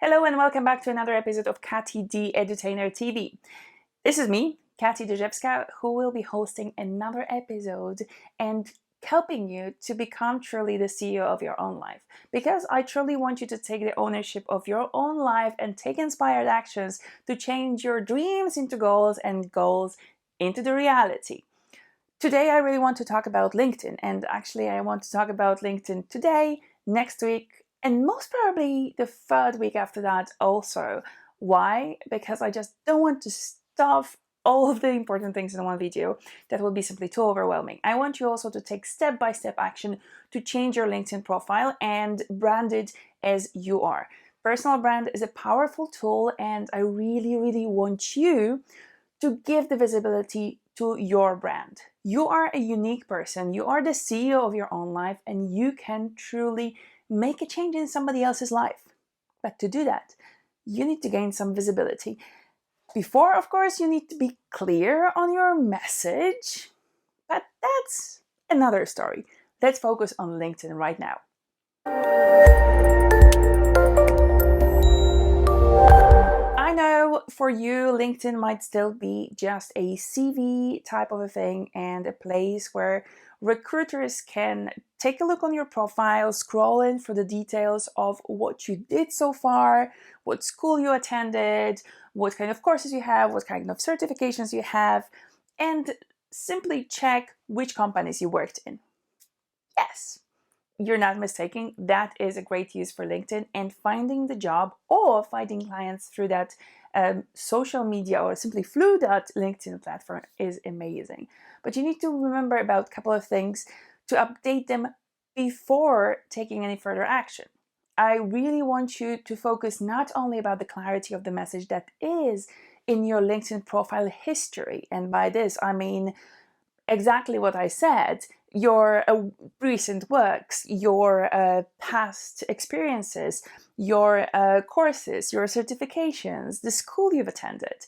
Hello and welcome back to another episode of Kati the Edutainer TV. This is me, Kati Drzewska, who will be hosting another episode and helping you to become truly the CEO of your own life. Because I truly want you to take the ownership of your own life and take inspired actions to change your dreams into goals and goals into the reality. Today, I really want to talk about LinkedIn, and actually, I want to talk about LinkedIn today, next week, and most probably the third week after that also. Why? Because I just don't want to stuff all of the important things in one video. That will be simply too overwhelming. I want you also to take step-by-step action to change your LinkedIn profile and brand it as you are. Personal brand is a powerful tool, and I really, really want you to give the visibility to your brand. You are a unique person. You are the CEO of your own life, and you can truly make a change in somebody else's life. But to do that, you need to gain some visibility. Before, of course, you need to be clear on your message, but that's another story. Let's focus on LinkedIn right now. I know for you, LinkedIn might still be just a CV type of a thing and a place where recruiters can take a look on your profile, scroll in for the details of what you did so far, what school you attended, what kind of courses you have, what kind of certifications you have, and simply check which companies you worked in. Yes, you're not mistaken. That is a great use for LinkedIn, and finding the job or finding clients through that social media or simply through that LinkedIn platform is amazing. But you need to remember about a couple of things to update them before taking any further action. I really want you to focus not only about the clarity of the message that is in your LinkedIn profile history, and by this I mean exactly what I said, your recent works, your past experiences, your courses, your certifications, the school you've attended,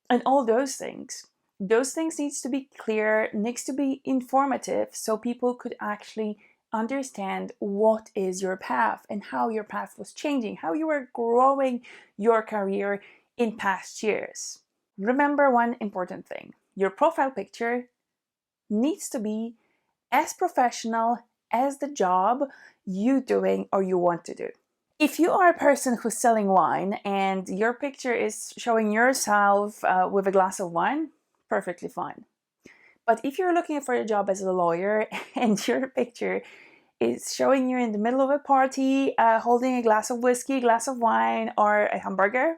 and all those things. Those things needs to be clear, needs to be informative, so people could actually understand what is your path and how your path was changing, how you were growing your career in past years. Remember one important thing. Your profile picture needs to be as professional as the job you doing or you want to do. If you are a person who's selling wine and your picture is showing yourself with a glass of wine, perfectly fine. But if you're looking for a job as a lawyer and your picture is showing you in the middle of a party holding a glass of whiskey, a glass of wine, or a hamburger,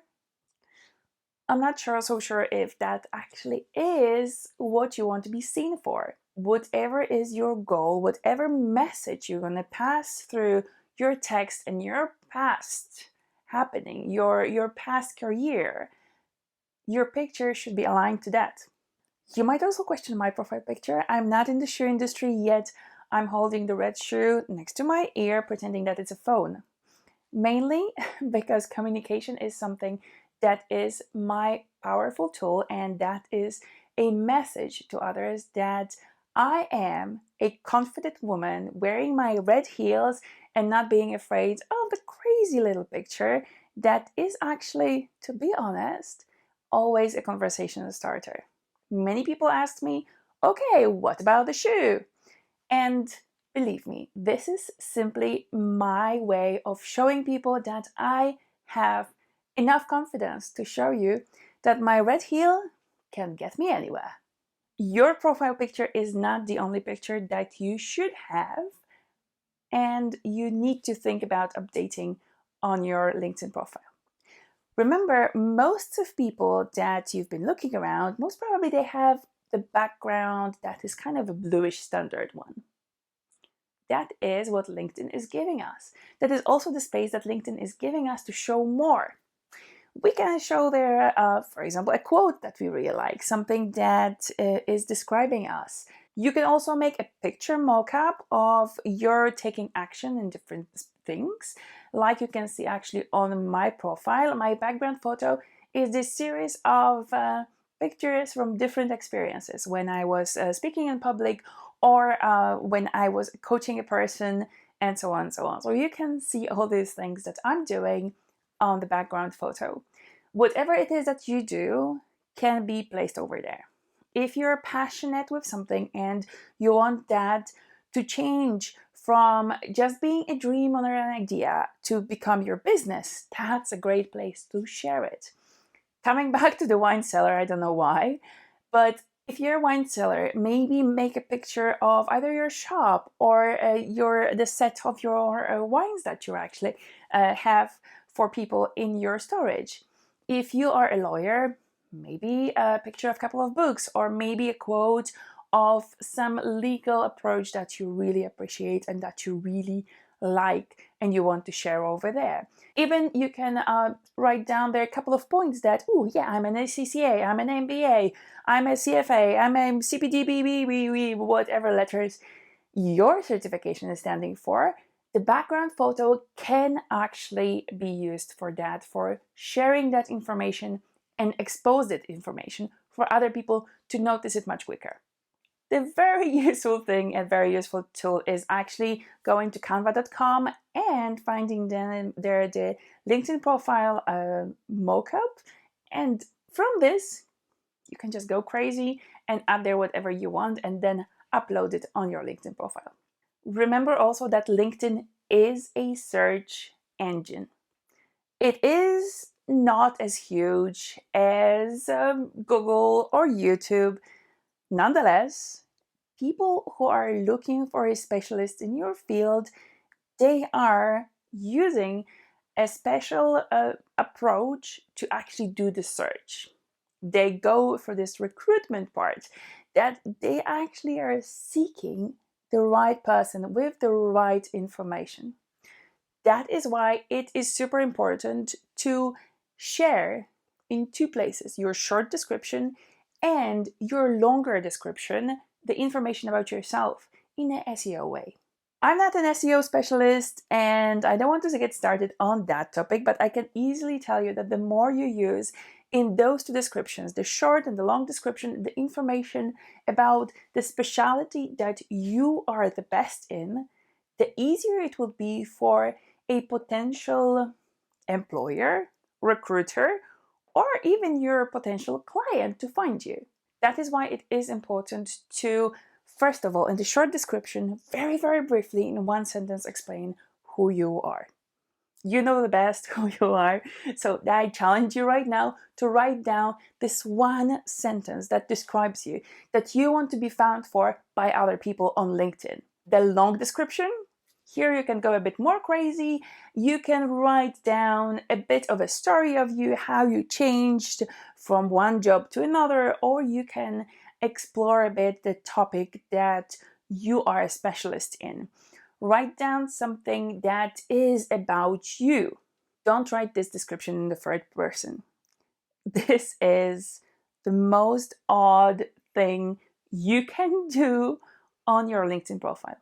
I'm not so sure if that actually is what you want to be seen for. Whatever is your goal, whatever message you're going to pass through your text and your past happening, your past career, your picture should be aligned to that. You might also question my profile picture. I'm not in the shoe industry yet. I'm holding the red shoe next to my ear, pretending that it's a phone. Mainly because communication is something that is my powerful tool, and that is a message to others that I am a confident woman wearing my red heels and not being afraid of the crazy little picture that is actually, to be honest, always a conversation starter. Many people ask me, okay, what about the shoe? And believe me, this is simply my way of showing people that I have enough confidence to show you that my red heel can get me anywhere. Your profile picture is not the only picture that you should have, and you need to think about updating on your LinkedIn profile. Remember, most of people that you've been looking around, most probably they have the background that is kind of a bluish standard one. That is what LinkedIn is giving us. That is also the space that LinkedIn is giving us to show more. We can show there, for example, a quote that we really like, something that is describing us. You can also make a picture mockup of your taking action in different things. Like you can see actually on my profile, my background photo is this series of pictures from different experiences when I was speaking in public or when I was coaching a person, and so on and so on. So you can see all these things that I'm doing on the background photo. Whatever it is that you do can be placed over there. If you're passionate with something and you want that to change from just being a dream or an idea to become your business, that's a great place to share it. Coming back to the wine cellar, I don't know why, but if you're a wine cellar, maybe make a picture of either your shop or the set of your wines that you actually have for people in your storage. If you are a lawyer, maybe a picture of a couple of books, or maybe a quote of some legal approach that you really appreciate and that you really like and you want to share over there. Even you can write down there a couple of points that, oh yeah, I'm an ACCA, I'm an MBA, I'm a CFA, I'm a CPDB, whatever letters your certification is standing for. The background photo can actually be used for that, for sharing that information and expose that information for other people to notice it much quicker. The very useful thing and very useful tool is actually going to canva.com and finding there the LinkedIn profile mockup. And from this, you can just go crazy and add there whatever you want and then upload it on your LinkedIn profile. Remember also that LinkedIn is a search engine. It is not as huge as Google or YouTube. Nonetheless, people who are looking for a specialist in your field, they are using a special approach to actually do the search. They go for this recruitment part, that they actually are seeking the right person with the right information. That is why it is super important to share in two places, your short description and your longer description, the information about yourself in an SEO way. I'm not an SEO specialist and I don't want to get started on that topic, but I can easily tell you that the more you use in those two descriptions, the short and the long description, the information about the specialty that you are the best in, the easier it will be for a potential employer, recruiter, or even your potential client to find you. That is why it is important to, first of all, in the short description, very, very briefly, in one sentence, explain who you are. You know the best who you are. So I challenge you right now to write down this one sentence that describes you, that you want to be found for by other people on LinkedIn. The long description, here you can go a bit more crazy. You can write down a bit of a story of you, how you changed from one job to another, or you can explore a bit the topic that you are a specialist in. Write down something that is about you. Don't write this description in the third person. This is the most odd thing you can do on your LinkedIn profile.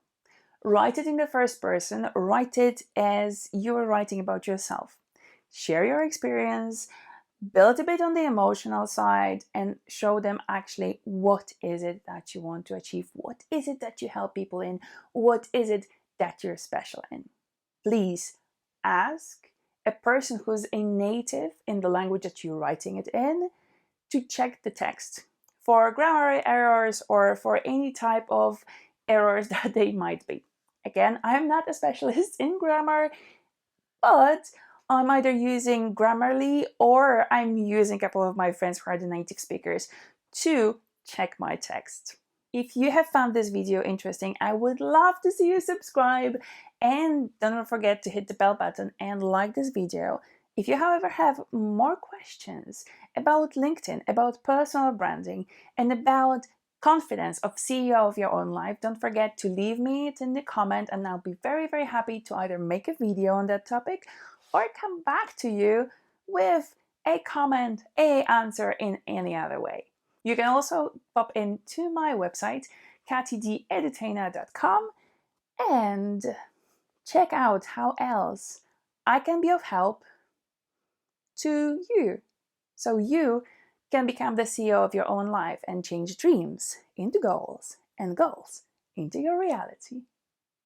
Write it in the first person, write it as you are writing about yourself. Share your experience, build a bit on the emotional side, and show them actually what is it that you want to achieve, what is it that you help people in, what is it that you're special in. Please ask a person who's a native in the language that you're writing it in to check the text for grammar errors or for any type of errors that they might be. Again, I'm not a specialist in grammar, but I'm either using Grammarly or I'm using a couple of my friends who are the native speakers to check my text. If you have found this video interesting, I would love to see you subscribe, and don't forget to hit the bell button and like this video. If you, however, have more questions about LinkedIn, about personal branding, and about confidence of CEO of your own life, don't forget to leave me it in the comment, and I'll be very, very happy to either make a video on that topic or come back to you with a comment, an answer in any other way. You can also pop into my website, katydedutena.com, and check out how else I can be of help to you, so you can become the CEO of your own life and change dreams into goals and goals into your reality.